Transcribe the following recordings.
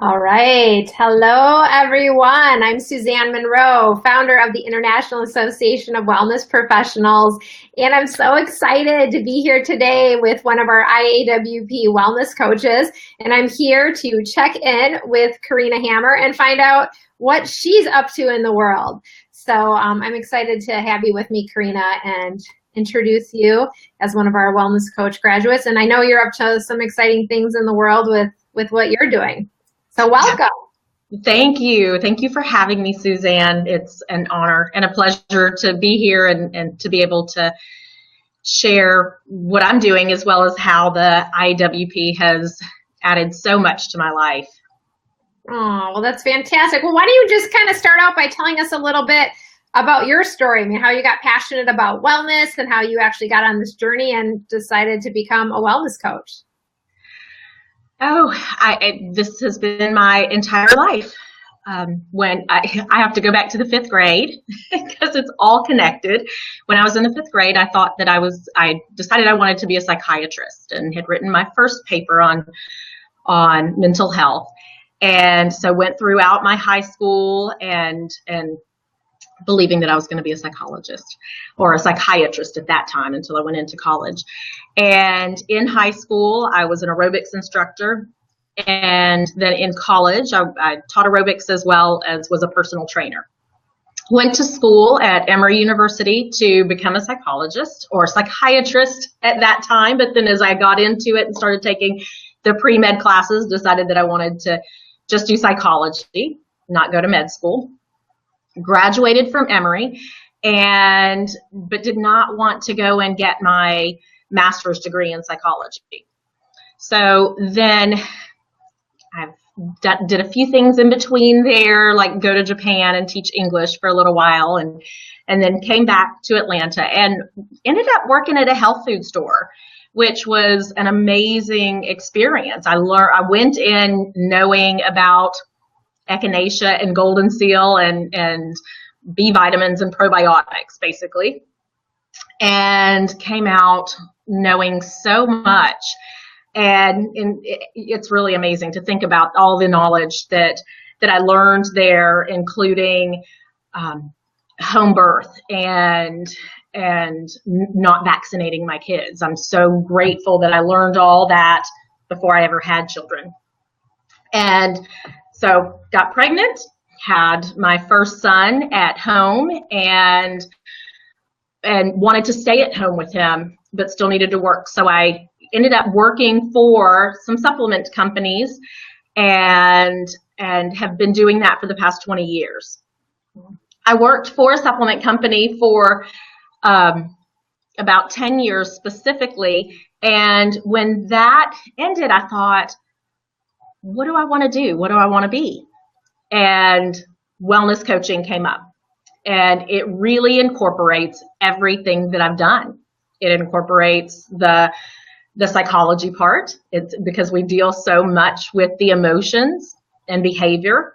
All right. Hello, everyone. I'm Suzanne Monroe, founder of the International Association of Wellness Professionals, and I'm so excited to be here today with one of our IAWP Wellness Coaches, and I'm here to check in with Karina Hammer and find out what she's up to in the world. So I'm excited to have you with me, Karina, and introduce you as one of our Wellness Coach graduates. And I know you're up to some exciting things in the world with what you're doing. So welcome. Thank you. Thank you for having me, Suzanne. It's an honor and a pleasure to be here and to be able to share what I'm doing as well as how the IAWP has added so much to my life. Oh, well, that's fantastic. Well, why don't you just kind of start out by telling us a little bit about your story? I mean, how you got passionate about wellness and how you actually got on this journey and decided to become a wellness coach. Oh, this has been my entire life. When I have to go back to the fifth grade because it's all connected. When I was in the fifth grade, I thought that I decided I wanted to be a psychiatrist and had written my first paper on mental health. And so went throughout my high school and believing that I was going to be a psychologist or a psychiatrist at that time until I went into college. And in high school, I was an aerobics instructor. And then in college, I taught aerobics as well as was a personal trainer. Went to school at Emory University to become a psychologist or psychiatrist at that time. But then as I got into it and started taking the pre-med classes, decided that I wanted to just do psychology, not go to med school. Graduated from Emory, but did not want to go and get my master's degree in psychology. So then I did a few things in between there, like go to Japan and teach English for a little while, and then came back to Atlanta and ended up working at a health food store, which was an amazing experience. I went in knowing about echinacea and golden seal and B vitamins and probiotics, basically, and came out knowing so much. And it's really amazing to think about all the knowledge that I learned there, including home birth and not vaccinating my kids. I'm so grateful that I learned all that before I ever had children. And so got pregnant, had my first son at home, and wanted to stay at home with him, but still needed to work. So I ended up working for some supplement companies and have been doing that for the past 20 years. I worked for a supplement company for about 10 years specifically. And when that ended, I thought, what do I want to do? What do I want to be? And wellness coaching came up, and it really incorporates everything that I've done. It incorporates the psychology part. It's because we deal so much with the emotions and behavior.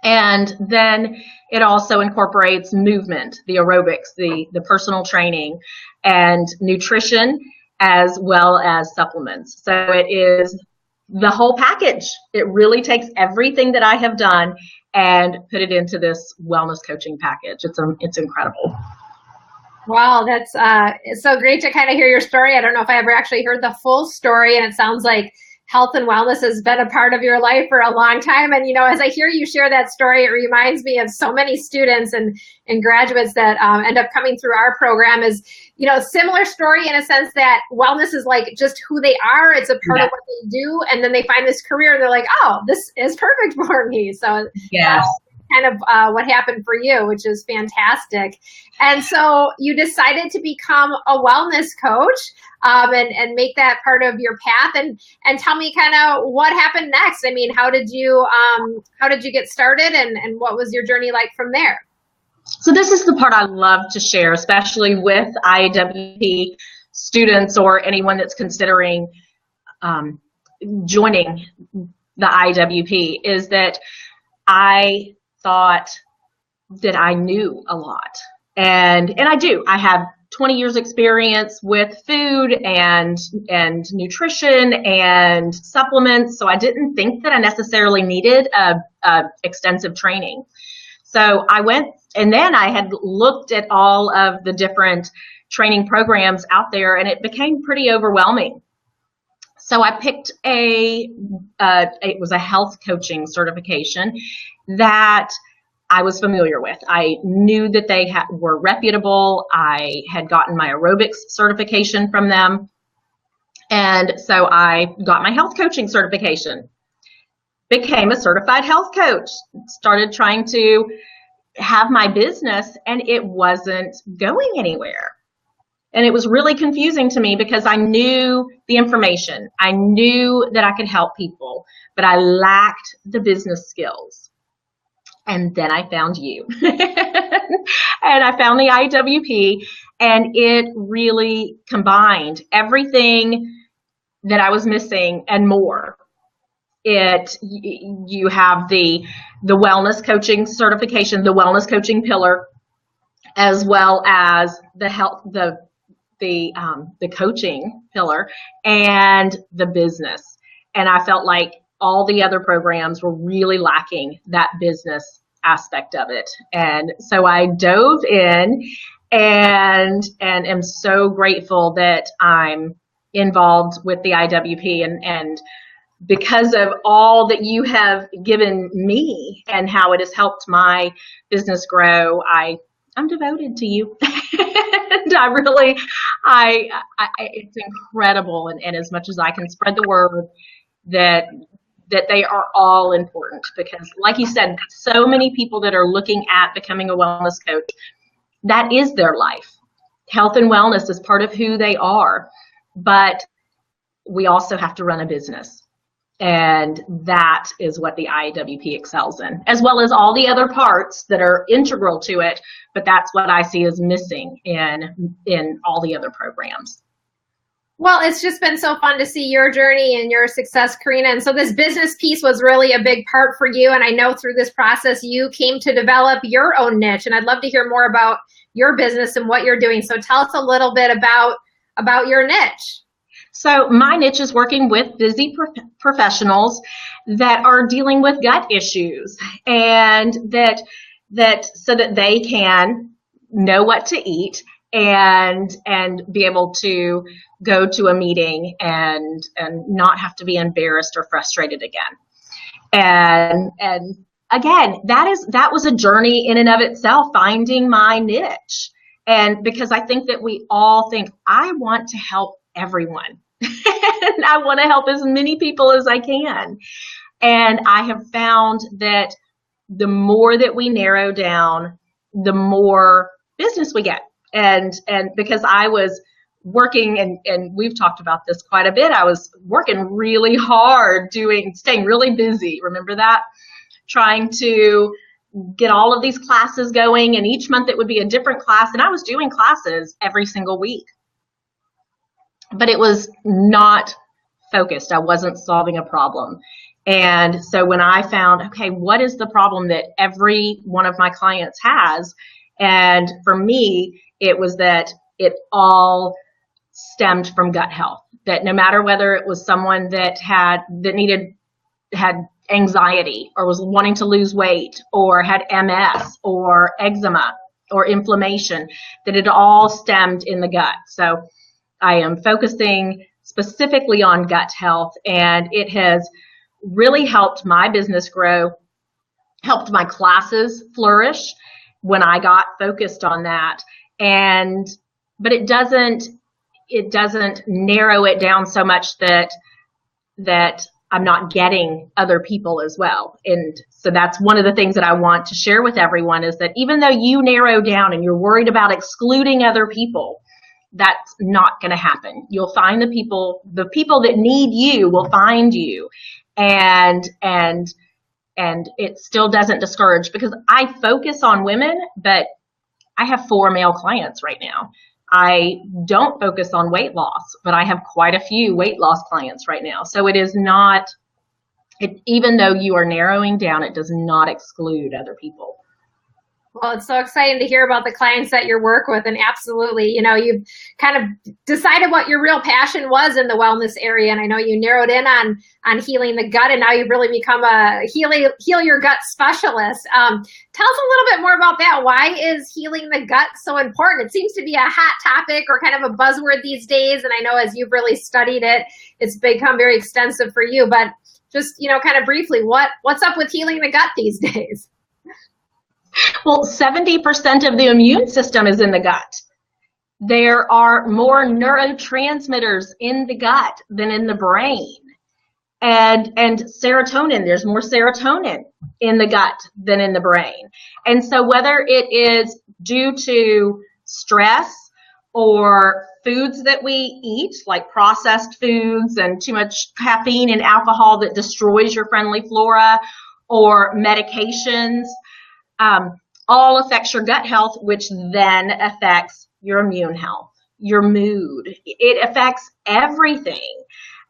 And then it also incorporates movement, the aerobics, the personal training, and nutrition, as well as supplements. So it is the whole package. It really takes everything that I have done and put it into this wellness coaching package. It's incredible. Wow, that's it's so great to kind of hear your story. I don't know if I ever actually heard the full story, and it sounds like health and wellness has been a part of your life for a long time. And, you know, as I hear you share that story, it reminds me of so many students and graduates that end up coming through our program is, you know, similar story in a sense that wellness is like just who they are. It's a part of what they do. And then they find this career and they're like, oh, this is perfect for me. So yes. Kind of what happened for you, which is fantastic. And so you decided to become a wellness coach and make that part of your path. And tell me kind of what happened next. I mean, how did you get started and what was your journey like from there? So this is the part I love to share, especially with IAWP students or anyone that's considering joining the IAWP, is that I thought that I knew a lot. And I do. I have 20 years experience with food and nutrition and supplements, so I didn't think that I necessarily needed a extensive training. So I went, and then I had looked at all of the different training programs out there, and it became pretty overwhelming. So I picked it was a health coaching certification that I was familiar with. I knew that they were reputable. I had gotten my aerobics certification from them. And so I got my health coaching certification, became a certified health coach, started trying to have my business, and it wasn't going anywhere. And it was really confusing to me because I knew the information. I knew that I could help people, but I lacked the business skills. And then I found you. And I found the IAWP, and it really combined everything that I was missing and more. You have the wellness coaching certification, the wellness coaching pillar, as well as the coaching pillar and the business. And I felt like all the other programs were really lacking that business aspect of it. And so I dove in and am so grateful that I'm involved with the IWP, and because of all that you have given me and how it has helped my business grow, I'm devoted to you. And it's incredible. And as much as I can spread the word that they are all important, because like you said, so many people that are looking at becoming a wellness coach, that is their life. Health and wellness is part of who they are, but we also have to run a business. And that is what the IAWP excels in, as well as all the other parts that are integral to it. But that's what I see as missing in all the other programs. Well, it's just been so fun to see your journey and your success, Karina. And so this business piece was really a big part for you. And I know through this process, you came to develop your own niche. And I'd love to hear more about your business and what you're doing. So tell us a little bit about your niche. So my niche is working with busy professionals that are dealing with gut issues, and that so that they can know what to eat and be able to go to a meeting and not have to be embarrassed or frustrated again. And again, that was a journey in and of itself, finding my niche. And because I think that we all think, I want to help everyone. And I want to help as many people as I can. And I have found that the more that we narrow down, the more business we get. And because I was working, and we've talked about this quite a bit, I was working really hard, staying really busy. Remember that? Trying to get all of these classes going, and each month it would be a different class. And I was doing classes every single week. But it was not focused. I wasn't solving a problem. And so when I found, okay, what is the problem that every one of my clients has? And for me, it was that it all stemmed from gut health. That no matter whether it was someone that had anxiety, or was wanting to lose weight, or had MS or eczema or inflammation, that it all stemmed in the gut. So I am focusing specifically on gut health, and it has really helped my business grow, helped my classes flourish when I got focused on that. But it doesn't narrow it down so much that I'm not getting other people as well. And so that's one of the things that I want to share with everyone, is that even though you narrow down and you're worried about excluding other people, that's not going to happen. You'll find the people that need you will find you. And it still doesn't discourage, because I focus on women, but I have 4 male clients right now. I don't focus on weight loss, but I have quite a few weight loss clients right now. So it is not, even though you are narrowing down, it does not exclude other people. Well, it's so exciting to hear about the clients that you work with, and absolutely, you've kind of decided what your real passion was in the wellness area, and I know you narrowed in on healing the gut, and now you've really become a heal your gut specialist. Tell us a little bit more about that. Why is healing the gut so important? It seems to be a hot topic or kind of a buzzword these days, and I know as you've really studied it, it's become very extensive for you. But just kind of briefly, what's up with healing the gut these days? Well, 70% of the immune system is in the gut. There are more neurotransmitters in the gut than in the brain. And serotonin, there's more serotonin in the gut than in the brain. And so whether it is due to stress or foods that we eat, like processed foods and too much caffeine and alcohol that destroys your friendly flora, or medications, all affects your gut health, which then affects your immune health, your mood. It affects everything.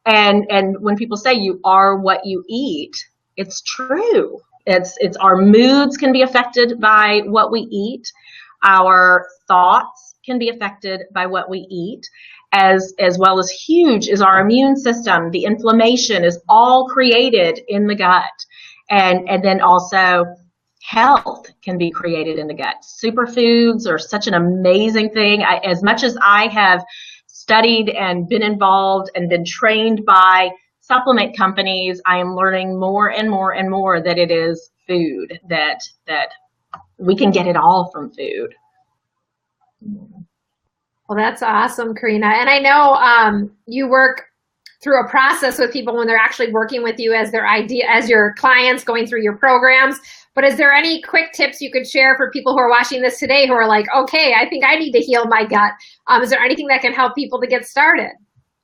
And when people say you are what you eat, it's true. It's our moods can be affected by what we eat. Our thoughts can be affected by what we eat. As well as huge is our immune system. The inflammation is all created in the gut. And then also health can be created in the gut. Superfoods are such an amazing thing. As much as I have studied and been involved and been trained by supplement companies, I am learning more and more and more that it is food, that we can get it all from food. Well, that's awesome, Karina. And I know you work through a process with people when they're actually working with you as your clients going through your programs. But is there any quick tips you could share for people who are watching this today who are like, okay, I think I need to heal my gut? Is there anything that can help people to get started?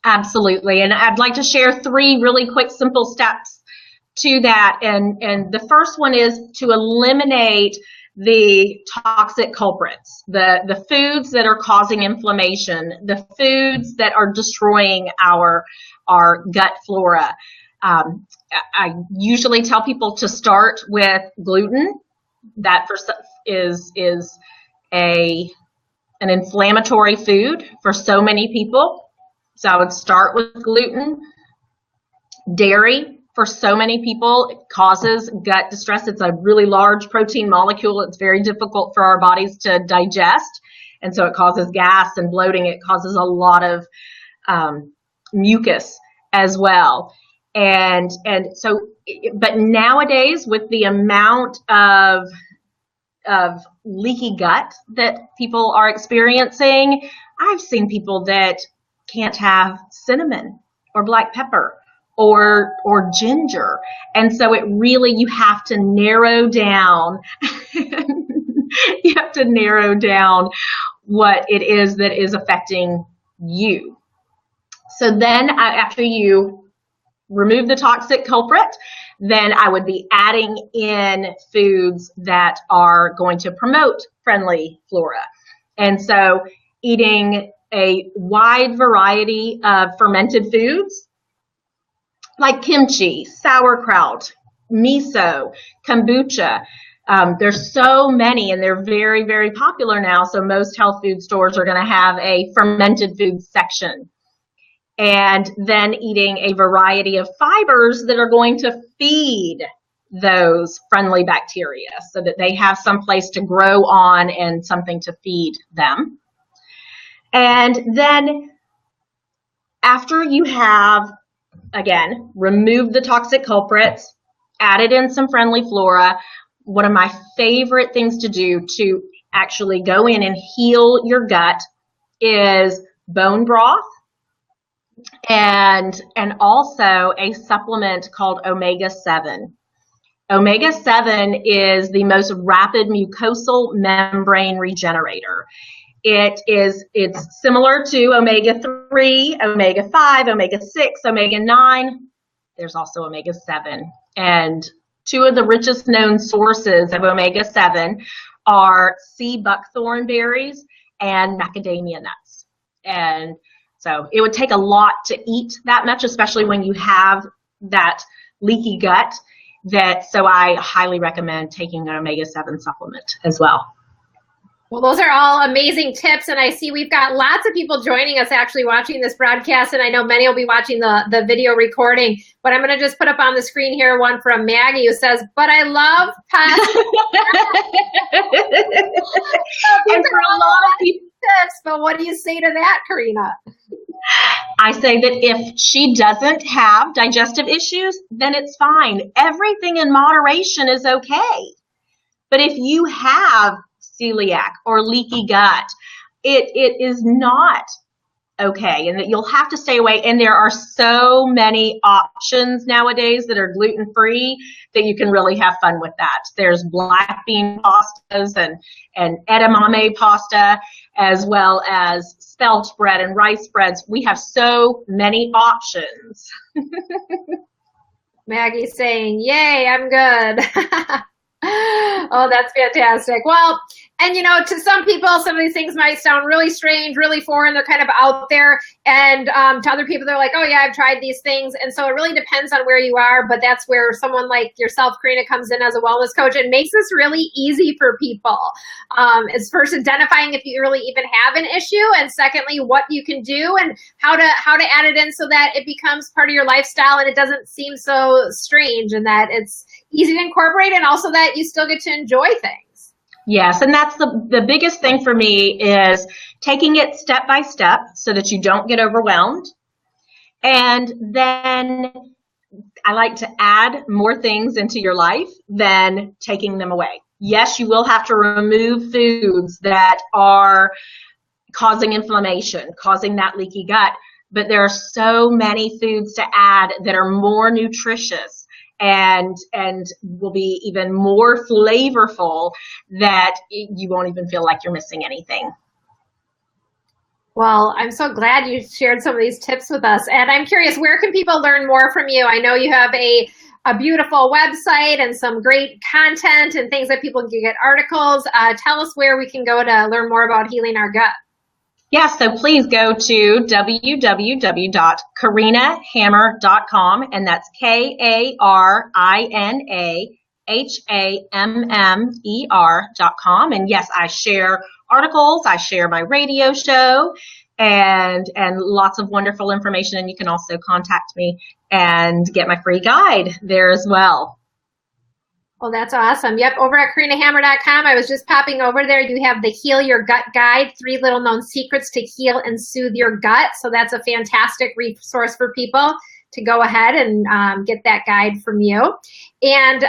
Absolutely. And I'd like to share 3 really quick, simple steps to that. And the first one is to eliminate the toxic culprits, the foods that are causing inflammation, the foods that are destroying our gut flora. I usually tell people to start with gluten. That is an inflammatory food for so many people. So I would start with gluten. Dairy, for so many people, it causes gut distress. It's a really large protein molecule. It's very difficult for our bodies to digest. And so it causes gas and bloating. It causes a lot of mucus as well. And so, but nowadays with the amount of leaky gut that people are experiencing, I've seen people that can't have cinnamon or black pepper or ginger. And so it really, you have to narrow down, you have to narrow down what it is that is affecting you. So then after you remove the toxic culprit, then I would be adding in foods that are going to promote friendly flora. And so eating a wide variety of fermented foods like kimchi, sauerkraut, miso, kombucha. There's so many, and they're very, very popular now. So most health food stores are going to have a fermented foods section. And then eating a variety of fibers that are going to feed those friendly bacteria so that they have some place to grow on and something to feed them. And then after you have, again, removed the toxic culprits, added in some friendly flora, one of my favorite things to do to actually go in and heal your gut is bone broth. And also a supplement called omega-7. Omega-7 is the most rapid mucosal membrane regenerator. It's similar to omega-3, omega-5, omega-6, omega-9. There's also omega-7. And 2 of the richest known sources of omega-7 are sea buckthorn berries and macadamia nuts. And so it would take a lot to eat that much, especially when you have that leaky gut. So I highly recommend taking an omega-7 supplement as well. Well, those are all amazing tips, and I see we've got lots of people joining us actually watching this broadcast, and I know many will be watching the video recording, but I'm going to just put up on the screen here one from Maggie who says, but I love pasta. And for a lot of people, tips, but what do you say to that, Karina? I say that if she doesn't have digestive issues, then it's fine. Everything in moderation is okay. But if you have celiac or leaky gut, it is not okay, and that you'll have to stay away. And there are so many options nowadays that are gluten-free that you can really have fun with that. There's black bean pastas and edamame pasta, as well as spelt bread and rice breads. We have so many options. Maggie's saying, yay, I'm good. Oh, that's fantastic. Well, and you know, to some people, some of these things might sound really strange, really foreign. They're kind of out there. And to other people, they're like, oh yeah, I've tried these things. And so it really depends on where you are. But that's where someone like yourself, Karina, comes in as a wellness coach. It makes this really easy for people. It's first identifying if you really even have an issue, and secondly, what you can do and how to add it in so that it becomes part of your lifestyle and it doesn't seem so strange, and that it's easy to incorporate, and also that you still get to enjoy things. Yes, and that's the biggest thing for me is taking it step by step so that you don't get overwhelmed. And then I like to add more things into your life than taking them away. Yes, you will have to remove foods that are causing inflammation, causing that leaky gut, but there are so many foods to add that are more nutritious and will be even more flavorful, that you won't even feel like you're missing anything. Well, I'm so glad you shared some of these tips with us. And I'm curious, where can people learn more from you? I know you have a beautiful website and some great content and things that people can get articles. Tell us where we can go to learn more about healing our gut. Yeah, so please go to www.karinahammer.com, and that's KarinaHammer.com. And yes, I share articles, I share my radio show, and lots of wonderful information. And you can also contact me and get my free guide there as well. Well, that's awesome. Yep, over at KarinaHammer.com, I was just popping over there. You have the Heal Your Gut Guide, 3 little known secrets to heal and soothe your gut. So that's a fantastic resource for people to go ahead and get that guide from you. And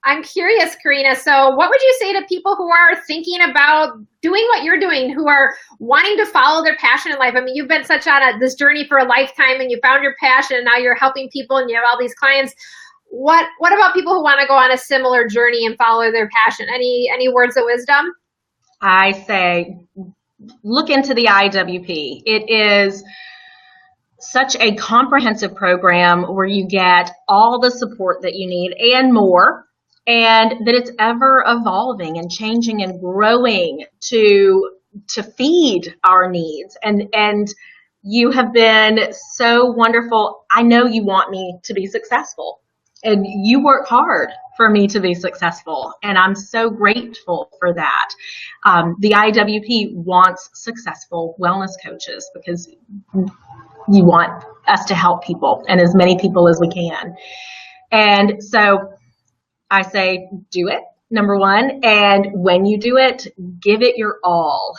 I'm curious, Karina, so what would you say to people who are thinking about doing what you're doing, who are wanting to follow their passion in life? I mean, you've been such on this journey for a lifetime, and you found your passion, and now you're helping people and you have all these clients. What about people who want to go on a similar journey and follow their passion? Any words of wisdom? I say, look into the IAWP. It is such a comprehensive program where you get all the support that you need and more, and that it's ever evolving and changing and growing to feed our needs. And you have been so wonderful. I know you want me to be successful. And you work hard for me to be successful, and I'm so grateful for that. The IAWP wants successful wellness coaches because you want us to help people, and as many people as we can. And so I say, do it, number one. And when you do it, give it your all.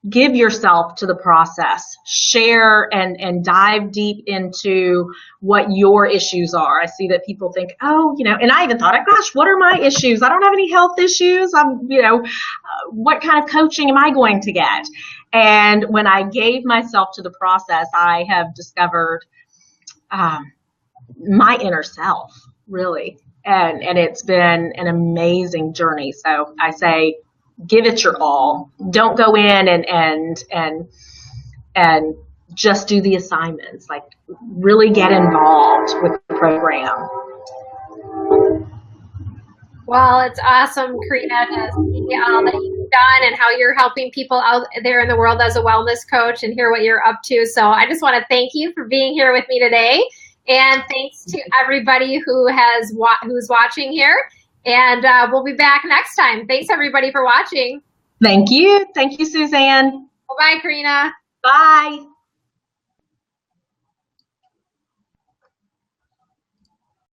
Give yourself to the process, share and dive deep into what your issues are. I see that people think, oh, and I even thought, gosh, what are my issues? I don't have any health issues. What kind of coaching am I going to get? And when I gave myself to the process, I have discovered my inner self, really. And it's been an amazing journey. So I say, give it your all. Don't go in and just do the assignments. Like, really get involved with the program. Well, it's awesome, Karina, to see all that you've done and how you're helping people out there in the world as a wellness coach and hear what you're up to. So I just want to thank you for being here with me today. And thanks to everybody who's watching here. And we'll be back next time. Thanks everybody for watching. Thank you. Thank you, Suzanne. Bye-bye, Karina. Bye.